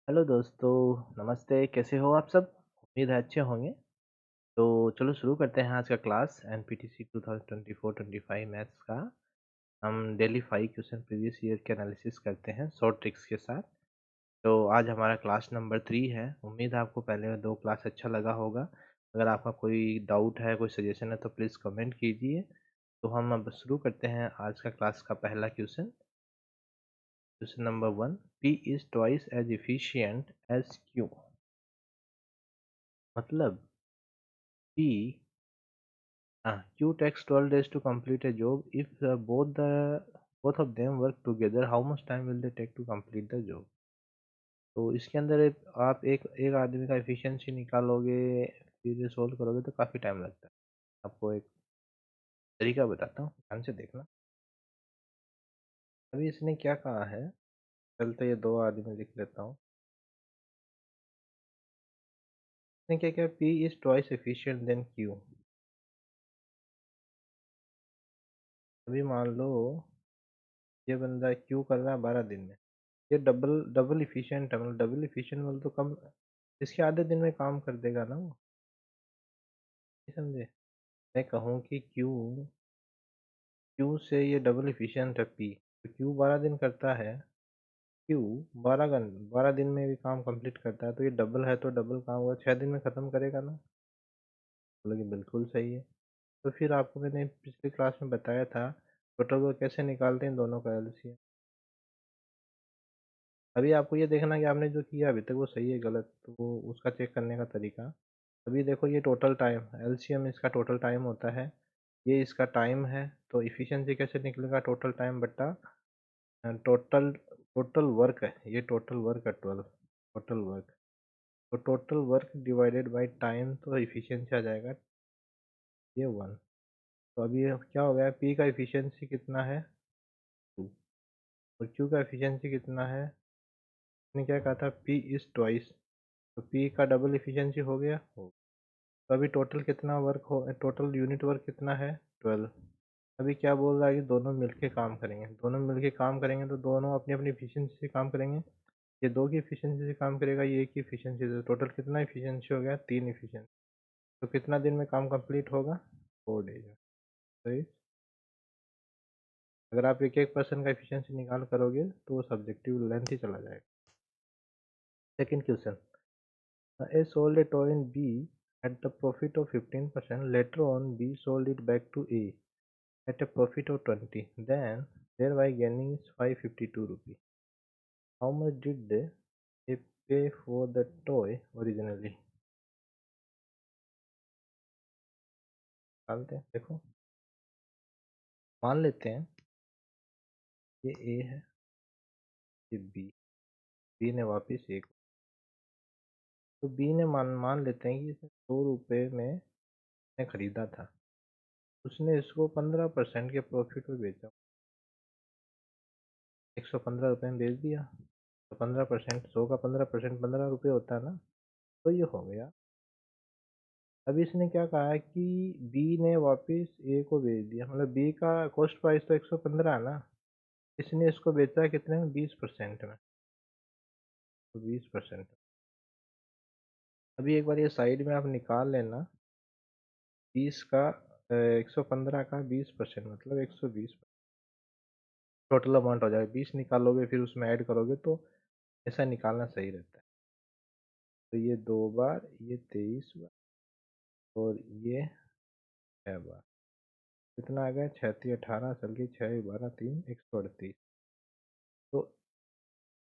Hello दोस्तों, नमस्ते। कैसे हो आप सब? उम्मीद है अच्छे होंगे। तो चलो शुरू करते हैं आज का क्लास एनपीटीसी 2024-25 मैथ्स का। हम डेली 5 क्वेश्चन प्रीवियस ईयर के एनालिसिस करते हैं शॉर्ट ट्रिक्स के साथ। तो आज हमारा क्लास नंबर 3 है। उम्मीद है आपको पहले 2 क्लास अच्छा लगा होगा। अगर आपका कोई डाउट है, कोई सजेशन है तो प्लीज़ कमेंट कीजिए। तो हम अब शुरू करते हैं आज का क्लास का पहला question. Question number 1, P is twice as efficient as Q। मतलब P Q takes 12 days to complete a job. If both of them work together, how much time will they take to complete the job? तो इसके अंदर आप एक एक आदमी का efficiency निकालोगे, फिर सोल्व करोगे तो काफ़ी टाइम लगता है। आपको एक तरीका बताता हूँ, ध्यान से देखना। अभी इसने क्या कहा है, चलते ये दो आदमी लिख लेता हूँ। इसने क्या किया, P is twice efficient than Q। अभी मान लो ये बंदा Q कर रहा है 12 दिन में। ये डबल डबल इफिशिएंट है, मतलब डबल इफिशिएंट मतलब तो कम, इसके आधे दिन में काम कर देगा ना वो। नहीं समझे? मैं कहूँ कि क्यू से ये डबल इफिशिएंट है पी, तो क्यू 12 दिन करता है। क्यू 12 दिन में भी काम कंप्लीट करता है, तो ये डबल है तो डबल काम वो 6 दिन में ख़त्म करेगा ना। बोले कि बिल्कुल सही है। तो फिर आपको मैंने पिछली क्लास में बताया था टोटल वो कैसे निकालते हैं दोनों का एलसीएम। अभी आपको ये देखना कि आपने जो किया अभी तक वो सही है गलत, तो वो उसका चेक करने का तरीका। अभी देखो ये टोटल टाइम, एलसीएम इसका टोटल टाइम होता है, ये इसका टाइम है। तो इफिशिएंसी कैसे निकलेगा, टोटल टाइम बट्टा टोटल टोटल वर्क है, ये टोटल वर्क है 12, टोटल वर्क। तो total work divided by time, तो इफिशिएंसी आ जाएगा ये 1। तो अभी ये क्या हो गया, पी का इफिशिएंसी कितना है 2, और क्यू का इफिशिएंसी कितना है। इसने क्या कहा था, पी इज ट्वाइस, तो पी का डबल इफिशिएंसी हो गया हो। तो अभी टोटल कितना वर्क हो, टोटल यूनिट वर्क कितना है 12। अभी क्या बोल रहा है कि दोनों मिलके काम करेंगे, दोनों मिलके काम करेंगे तो दोनों अपनी अपनी एफिशिएंसी से काम करेंगे। ये 2 की एफिशिएंसी से काम करेगा, ये 1 की एफिशिएंसी से। टोटल कितना एफिशिएंसी हो गया, 3 एफिशिएंसी। तो कितना दिन में काम कंप्लीट होगा, 4 डेज में। सही। अगर आप एक एक पर्सन का एफिशिएंसी निकाल करोगे तो वो सब्जेक्टिव लेंथ ही चला जाएगा। Second question, A sold a toy in B at the profit of 15%. Later on, B sold it back to A at a profit of 20, then thereby gaining 552 rupees. How much did they pay for the toy originally? डालते हैं, देखो मान लेते हैं ये ए है, ये B ने वापस ए को, तो बी ने मान मान लेते हैं कि इसने 100 रुपये में ने खरीदा था, उसने इसको 15% के प्रॉफिट में बेचा, 115 रुपये में बेच दिया। तो 15%, 100 का 15% 15 रुपये होता है ना। तो ये हो गया। अब इसने क्या कहा है कि बी ने वापस ए को बेच दिया, मतलब बी का कॉस्ट प्राइस तो 115 है ना, इसने इसको बेचा कितने में, 20% में। तो 20%, अभी एक बार ये साइड में आप निकाल लेना, 20 का 115 का 20% मतलब 120 टोटल अमाउंट हो जाएगा। 20 निकालोगे फिर उसमें ऐड करोगे तो ऐसा निकालना सही रहता है। तो ये 2 बार, ये 23 बार, और ये 6 बार, कितना आ गया, 36 18 चल के 6 12 3 138। तो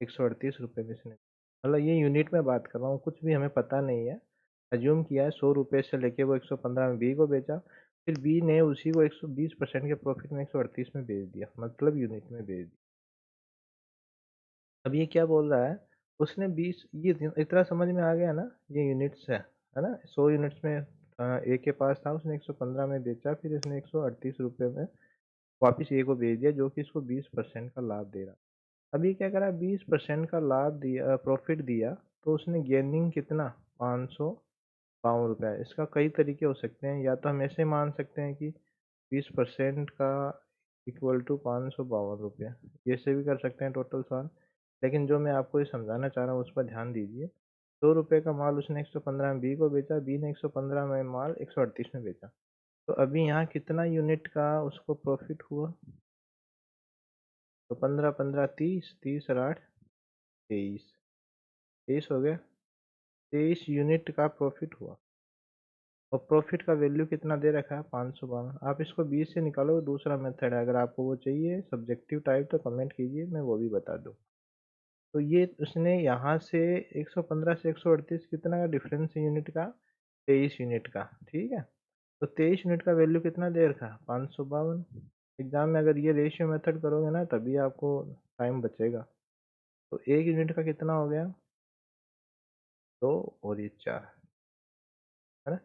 138 रुपये में इसने, मतलब ये यूनिट में बात कर रहा हूँ, कुछ भी हमें पता नहीं है। अज्यूम किया है 100 रुपये से लेके वो 115 में बी को बेचा, फिर बी ने उसी को 120% के प्रॉफिट में 138 में बेच दिया, मतलब यूनिट में बेच दिया। अब ये क्या बोल रहा है, उसने 20, ये इतना समझ में आ गया ना, ये यूनिट्स है ना। 100 यूनिट्स में ए के पास था, उसने 115 में बेचा, फिर इसने 138 रुपये में वापस ए को बेच दिया, जो कि इसको 20% का लाभ दे रहा। अब ये क्या करा, 20% का लाभ दिया, प्रॉफिट दिया, तो उसने गेनिंग कितना, 552 रुपया। इसका कई तरीके हो सकते हैं, या तो हम ऐसे मान सकते हैं कि 20% का इक्वल टू 552 रुपया, ऐसे भी कर सकते हैं टोटल सवाल। लेकिन जो मैं आपको ये समझाना चाह रहा हूँ उस पर ध्यान दीजिए। 100 रुपये का माल उसने 115 में बी को बेचा, बी ने 115 में माल 138 में बेचा। तो अभी यहाँ कितना यूनिट का उसको प्रॉफिट हुआ? तो 15 15 30, 30 और 8 23, 23 हो गया। 23 यूनिट का प्रॉफिट हुआ। और प्रॉफिट का वैल्यू कितना दे रखा है? 552। आप इसको 20 से निकालो, दूसरा मेथड है। अगर आपको वो चाहिए सब्जेक्टिव टाइप तो कमेंट कीजिए, मैं वो भी बता दूँ। तो ये उसने यहाँ से 115 से 138 कितना का डिफरेंस है यूनिट का? 23 यूनिट का। ठीक है। तो 23 यूनिट का वैल्यू कितना दे रखा? 552। एग्जाम में अगर ये रेशियो मेथड करोगे ना तभी आपको टाइम बचेगा। तो एक यूनिट का कितना हो गया? 2 और ये 4, है ना।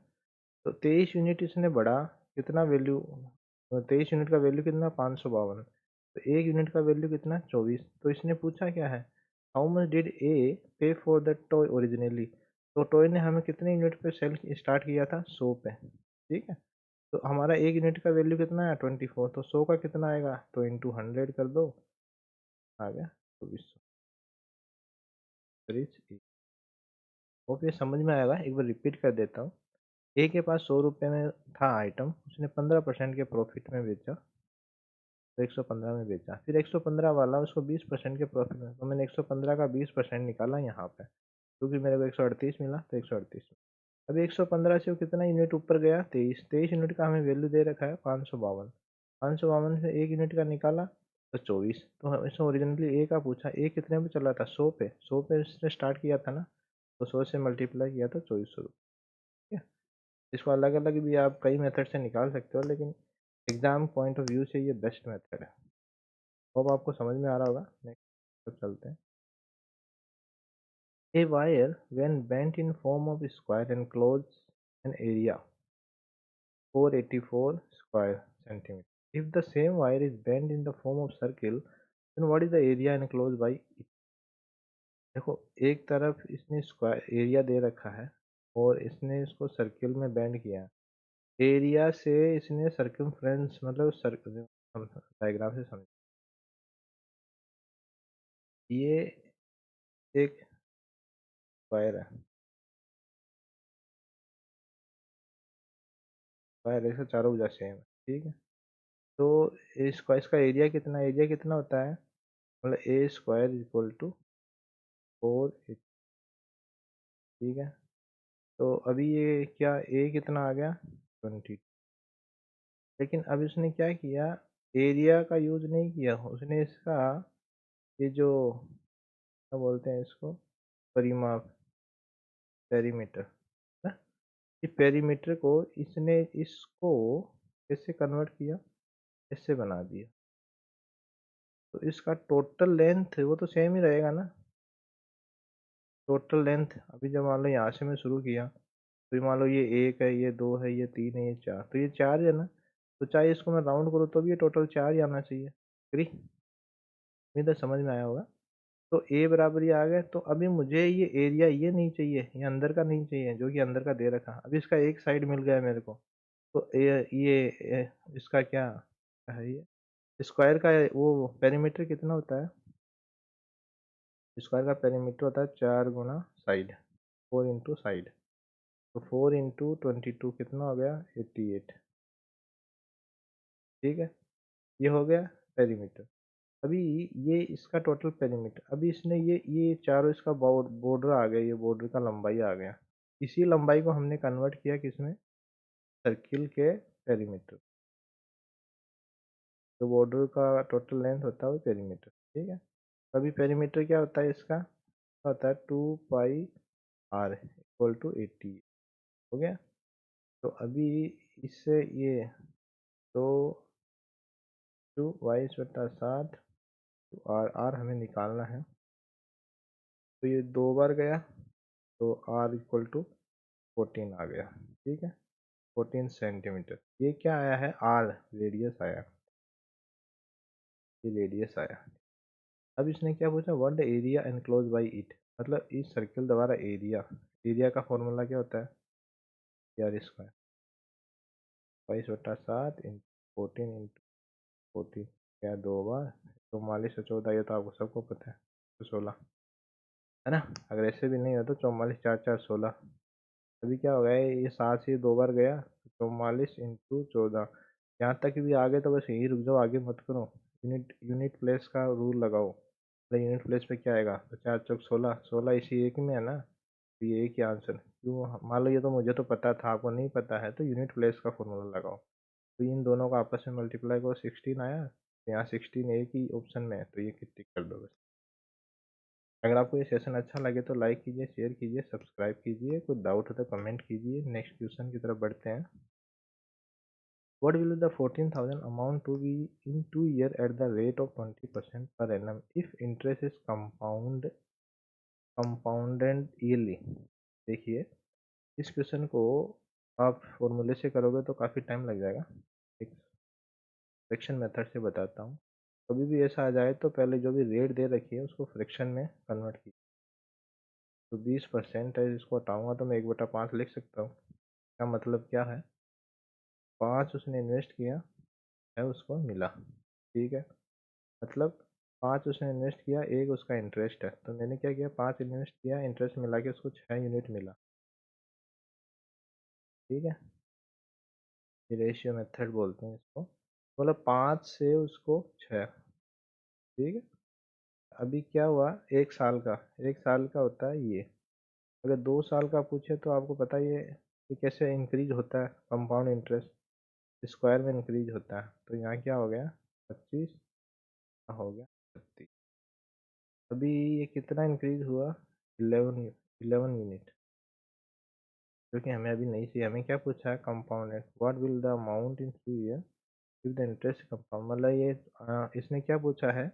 तो 23 यूनिट इसने बढ़ा, कितना वैल्यू? 23 यूनिट का वैल्यू कितना? 552। तो एक यूनिट का वैल्यू कितना? 24। तो इसने पूछा क्या है? हाउ मच डिड ए पे फॉर द टॉय ओरिजिनली। तो टॉय ने हमें कितने यूनिट पे सेल स्टार्ट किया था? 100 पे। ठीक है। तो हमारा एक यूनिट का वैल्यू कितना है? 24। तो 100 का कितना आएगा? तो इंटू 100 कर दो, आ गया 2400। होप ये समझ में आएगा। एक बार रिपीट कर देता हूँ। ए के पास 100 रुपये में था आइटम, उसने 15% के प्रॉफिट में बेचा, तो 115 में बेचा। फिर 115 वाला उसको 20% के प्रॉफिट में, तो मैंने 115 का 20% निकाला यहाँ पे, क्योंकि मेरे को 138 मिला तो 138 में। अभी 115 से वो कितना यूनिट ऊपर गया? 23। 23 यूनिट का हमें वैल्यू दे रखा है 552। 552 से एक यूनिट का निकाला तो 24। तो इसमें ओरिजिनली ए का पूछा, ए कितने पे चला था? 100 पे। 100 पे इसने स्टार्ट किया था ना, तो 100 से मल्टीप्लाई किया तो 2400 रुपये। ठीक है। इसको अलग अलग भी आप कई मेथड से निकाल सकते हो, लेकिन एग्जाम पॉइंट ऑफ व्यू से ये बेस्ट मेथड है। होप आपको समझ में आ रहा होगा। नेक्स्ट चलते हैं। A wire when bent in form of square encloses an area 484 square centimeter. If the same wire is bent in the form of circle, then what is the area enclosed by it? देखो, एक तरफ इसने square area दे रखा है और इसने इसको circle में बेंड किया है। एरिया से इसने सर्कमफ्रेंस मतलब सर्कल डायग्राम से समझ, ये एक स्क्वायर है। स्क्वायर ऐसे चारों भुजा सेम है। ठीक है। तो इसका इसका एरिया कितना होता है? मतलब ए स्क्वायर इक्वल टू 4। ठीक है। तो अभी ये क्या, ए कितना आ गया? 20। लेकिन अब इसने क्या किया? एरिया का यूज नहीं किया, उसने इसका ये जो क्या बोलते हैं इसको, परिमाप, पेरीमीटर ना, ये पेरीमीटर को इसने इसको कैसे कन्वर्ट किया? इससे बना दिया। तो इसका टोटल लेंथ वो तो सेम ही रहेगा ना। टोटल लेंथ अभी जब मान लो यहाँ से मैं शुरू किया, तो ये मान लो ये 1 है, ये 2 है, ये 3 है, ये 4, तो ये 4 है ना। तो चाहे इसको मैं राउंड करूँ तो भी ये टोटल 4 ही आना चाहिए। फ्री नहीं तो समझ में आया होगा। तो ए बराबर ये आ गया। तो अभी मुझे ये एरिया ये नहीं चाहिए, ये अंदर का नहीं चाहिए जो कि अंदर का दे रखा। अभी इसका एक साइड मिल गया मेरे को। तो इसका क्या है? ये स्क्वायर का वो पेरीमीटर कितना होता है? स्क्वायर का पेरीमीटर होता है 4 गुना साइड, 4 इंटू साइड। तो 4 इंटू 22 कितना हो गया? 88। ठीक है। ये हो गया पेरीमीटर। अभी ये इसका टोटल पेरीमीटर, अभी इसने ये चारों इसका बॉर्डर आ गया, ये बॉर्डर का लंबाई आ गया। इसी लंबाई को हमने कन्वर्ट किया किसमें? सर्किल के पेरीमीटर। तो बॉर्डर का टोटल लेंथ होता है वो पेरीमीटर। ठीक है। अभी पेरीमीटर क्या होता है इसका? होता है 2 पाई r इक्वल टू 80। हो गया। तो अभी इससे ये तो 2 22/7 आर हमें निकालना है। तो ये 2 बार गया, तो आर इक्वल टू 14 आ गया। ठीक है। 14 सेंटीमीटर। ये क्या आया है? आर रेडियस आया, ये रेडियस आया। अब इसने क्या पूछा? What the area enclose by it, मतलब इस सर्किल द्वारा एरिया। एरिया का फॉर्मूला क्या होता है? आर स्क्वायर 22/7 इन 14 इंटू 14, क्या 2 बार 44 और 14, ये तो आपको सबको पता है। 16 है ना। अगर ऐसे भी नहीं हो तो 44 4 4 16। अभी क्या हो गया, ये 7 से 2 बार गया, 44 × 14। यहाँ तक भी आगे तो बस यहीं रुक जाओ, आगे मत करो। यूनिट यूनिट प्लेस का रूल लगाओ, तो यूनिट प्लेस पे क्या आएगा, तो 4 चौक 16, 16 इसी एक में है ना, तो ये एक ही आंसर। क्यों, मान लो ये तो मुझे तो पता था, आपको नहीं पता है, तो यूनिट प्लेस का फॉर्मूला लगाओ। तो इन दोनों का आपस में मल्टीप्लाई करो, 16 आया, तो यहाँ 16 एक ही ऑप्शन में है, तो ये टिक कर दो बस। अगर आपको ये सेशन अच्छा लगे तो लाइक कीजिए, शेयर कीजिए, सब्सक्राइब कीजिए। कोई डाउट हो तो कमेंट कीजिए। नेक्स्ट क्वेश्चन की तरफ बढ़ते हैं। What will the 14,000 amount to be in 2 years at the rate of 20% per annum if interest is compounded yearly? देखिए, इस क्वेश्चन को आप फॉर्मूले से करोगे तो काफ़ी टाइम लग जाएगा। एक फ्रैक्शन मेथड से बताता हूँ। कभी भी ऐसा आ जाए तो पहले जो भी रेट दे रखी है उसको फ्रैक्शन में कन्वर्ट कीजिए। तो 20% है, इसको हटाऊंगा तो मैं 1/5 लिख सकता हूँ। इसका मतलब क्या है, 5 उसने इन्वेस्ट किया है, उसको मिला। ठीक है, मतलब 5 उसने इन्वेस्ट किया, 1 उसका इंटरेस्ट है, तो मैंने क्या किया, 5 इन्वेस्ट किया, इंटरेस्ट मिला के उसको 6 यूनिट मिला। ठीक है, ये रेशियो मेथड बोलते हैं इसको। मतलब 5 से उसको 6। ठीक है, अभी क्या हुआ, 1 साल का, 1 साल का होता है ये। अगर 2 साल का पूछे तो आपको पता ही है कि कैसे इंक्रीज होता है, कंपाउंड इंटरेस्ट स्क्वायर में इंक्रीज होता है। तो यहाँ क्या हो गया, 25 हो गया 36। अभी ये कितना इंक्रीज हुआ, 11 यूनिट, क्योंकि हमें अभी नहीं चाहिए। हमें क्या पूछा है, compounded, what will the amount in 2 year if the interest compound. मतलब ये इसने क्या पूछा है,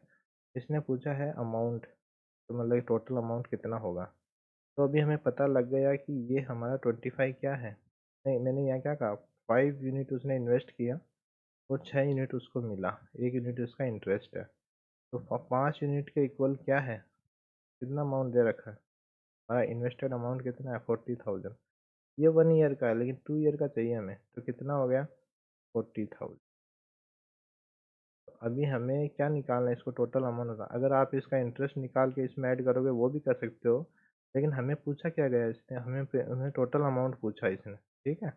इसने पूछा है अमाउंट, तो मतलब टोटल अमाउंट कितना होगा। तो अभी हमें पता लग गया कि ये हमारा 25 क्या है, नहीं मैंने यहाँ क्या कहा, 5 यूनिट उसने इन्वेस्ट किया और 6 यूनिट उसको मिला, 1 यूनिट उसका इंटरेस्ट है। तो 5 यूनिट के इक्वल क्या है, कितना अमाउंट दे रखा है, हमारा इन्वेस्टेड अमाउंट कितना है, 40,000। ये 1 ईयर का है, लेकिन 2 ईयर का चाहिए हमें, तो कितना हो गया, 40,000। अभी हमें क्या निकालना है, इसको टोटल अमाउंट होगा। अगर आप इसका इंटरेस्ट निकाल के इसमें ऐड करोगे वो भी कर सकते हो, लेकिन हमें पूछा क्या गया इसने, हमें टोटल अमाउंट पूछा इसने। ठीक है,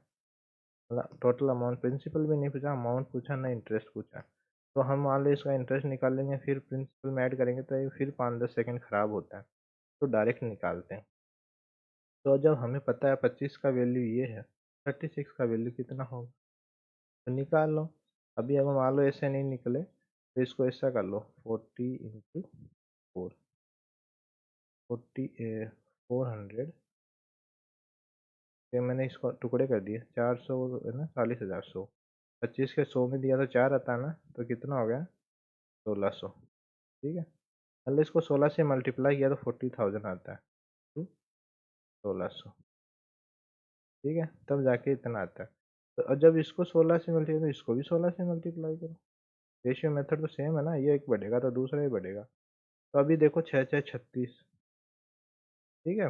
मतलब टोटल अमाउंट, प्रिंसिपल भी नहीं पूछा, अमाउंट पूछा, ना इंटरेस्ट पूछा। तो हम मान लो इसका इंटरेस्ट निकालेंगे, फिर प्रिंसिपल में ऐड करेंगे, तो ये फिर 5-10 सेकंड खराब होता है, तो डायरेक्ट निकालते हैं। तो जब हमें पता है 25 का वैल्यू ये है, 36 का वैल्यू कितना होगा, तो निकाल लो। अभी अगर मान लो ऐसे नहीं निकले तो इसको ऐसा कर लो, 40 × 4, 400। फिर मैंने इसको टुकड़े कर दिए, 400 है ना, 40,000, 100। 25 के 100 में दिया तो 4 आता है ना, तो कितना हो गया, 1600। ठीक है, मतलब इसको 16 से मल्टीप्लाई किया तो 40,000 आता है, तो 1600। ठीक है, तब जाके इतना आता है। तो और जब इसको 16 से मल्टीप्लाई, तो इसको भी 16 से मल्टीप्लाई करो। रेशियो मेथड तो सेम है ना, ये एक बढ़ेगा तो दूसरा ही बढ़ेगा। तो अभी देखो, 6 6 36। ठीक है,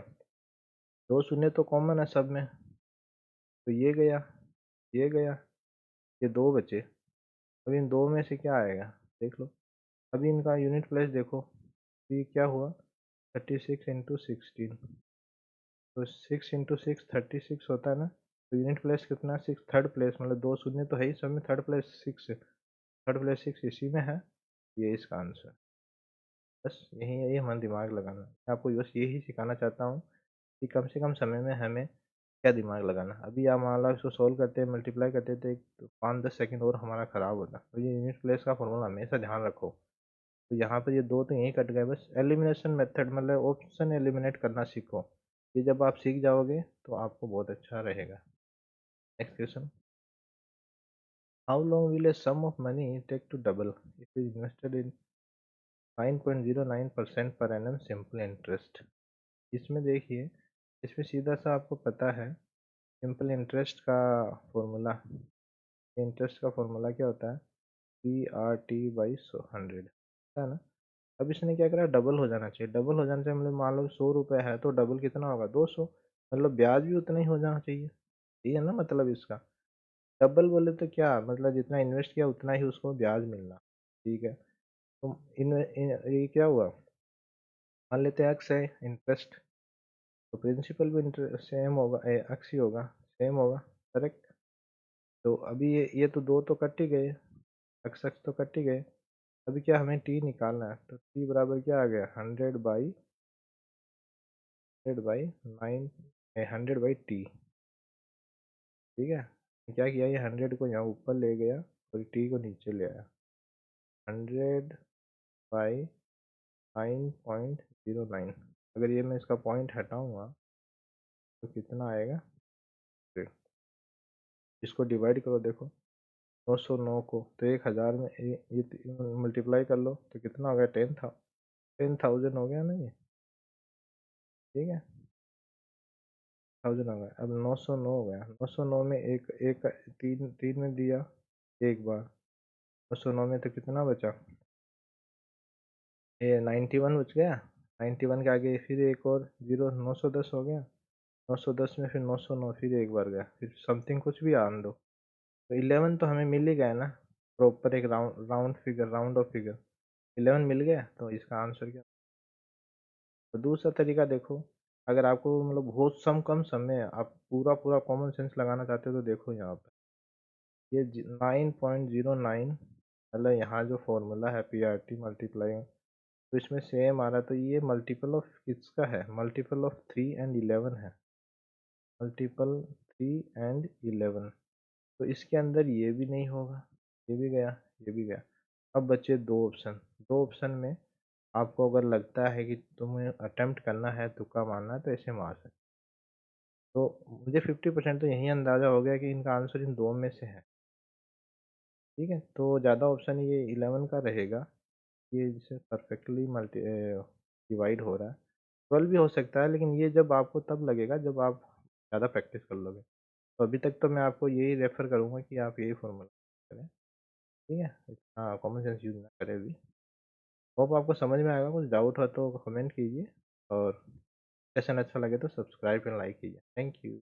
2 शून्य तो कॉमन है सब में, तो ये गया, ये गया, ये 2 बचे। अब इन 2 में से क्या आएगा, देख लो। अभी इनका यूनिट प्लेस देखो, तो ये क्या हुआ, 36 × 16। तो 6 × 6 36 होता है ना, तो यूनिट प्लेस कितना, 6, थर्ड प्लेस, मतलब 2 शून्य तो है ही सब में, थर्ड प्लेस 6 है, थर्ड प्लेस 6 इसी में है। ये इसका आंसर। बस यही है, ये हमारा दिमाग लगाना है। मैं आपको बस यही सिखाना चाहता हूँ कि कम से कम समय में हमें क्या दिमाग लगाना। अभी आप मान लो इसको सोल्व करते हैं, मल्टीप्लाई करते थे, तो 5-10 सेकंड और हमारा खराब होता। तो ये यूनिट प्लेस का फॉर्मूला हमेशा ध्यान रखो। तो यहाँ पर ये 2 तो यहीं कट गए। बस एलिमिनेशन मेथड, मतलब ऑप्शन एलिमिनेट करना सीखो। ये जब आप सीख जाओगे तो आपको बहुत अच्छा रहेगा। Next question, how long will a sum of money take to double it is invested in 9.09% per annum simple interest. इसमें देखिए, इसमें सीधा सा आपको पता है सिंपल इंटरेस्ट का फॉर्मूला। इंटरेस्ट का फॉर्मूला क्या होता है, PRT/100, है ना। अब इसने क्या करा, डबल हो जाना चाहिए। डबल हो जाने से मतलब मान लो 100 रुपये है तो डबल कितना होगा, 200। मतलब ब्याज भी उतना ही हो जाना चाहिए, ये है ना मतलब इसका। डबल बोले तो क्या मतलब, जितना इन्वेस्ट किया उतना ही उसको ब्याज मिलना। ठीक है, तो ये क्या हुआ, मान लेते हैं एक्स है इंटरेस्ट, तो प्रिंसिपल भी सेम होगा, एक्स ही होगा, सेम होगा। करेक्ट। तो अभी ये तो दो तो कट ही गए, एक्स एक्स तो कट ही गए। अभी क्या हमें टी निकालना है, तो टी बराबर क्या आ गया, 100/9, 100/t। ठीक है। क्या किया, ये 100 को यहाँ ऊपर ले गया और टी को नीचे ले आया। 100/9.09। अगर ये मैं इसका पॉइंट हटाऊंगा तो कितना आएगा, देख, इसको डिवाइड करो, देखो 909 को तो 1000 में ये मल्टीप्लाई कर लो तो कितना हो गया, 10,000 हो गया ना ये। ठीक है, 1000 हो गया। अब 909 हो गया, 909 में एक एक तीन तीन में दिया एक बार, 909 में तो कितना बचा, ये 91 बच गया। 91 के आगे फिर एक और जीरो, 910 हो गया। 910 में फिर 909 फिर एक बार गया, फिर समथिंग कुछ भी आन दो। तो 11 तो हमें मिल ही गया ना, प्रॉपर एक round round figure, round of figure 11 मिल गया। तो इसका आंसर क्या। तो दूसरा तरीका देखो, अगर आपको मतलब बहुत कम समय है, आप पूरा पूरा कॉमन सेंस लगाना चाहते हो, तो देखो यहाँ पर ये 9.09, मतलब यहाँ जो फॉर्मूला है पी आर टी मल्टीप्लाई, तो इसमें सेम आ रहा है। तो ये मल्टीपल ऑफ किसका है, मल्टीपल ऑफ 3 और 11 है, मल्टीपल 3 और 11। तो इसके अंदर ये भी नहीं होगा, ये भी गया, ये भी गया। अब बचे दो ऑप्शन, दो ऑप्शन में आपको अगर लगता है कि तुम्हें अटेम्प्ट करना है, तुक्का मारना है, तो ऐसे मार सकते। तो मुझे 50% तो यही अंदाजा हो गया कि इनका आंसर इन दो में से है। ठीक है, तो ज़्यादा ऑप्शन ये 11 का रहेगा, ये जिसे परफेक्टली मल्टी डिवाइड हो रहा है। 12 भी हो सकता है, लेकिन ये जब आपको तब लगेगा जब आप ज़्यादा प्रैक्टिस कर लोगे। तो अभी तक तो मैं आपको यही रेफर करूँगा कि आप यही फॉर्मूला करें। ठीक है, हाँ, कॉमन सेंस यूज़ ना करें अभी। होप आपको समझ में आएगा, कुछ डाउट हो तो कमेंट कीजिए, और सेशन अच्छा लगे तो सब्सक्राइब एंड लाइक कीजिए। Thank you.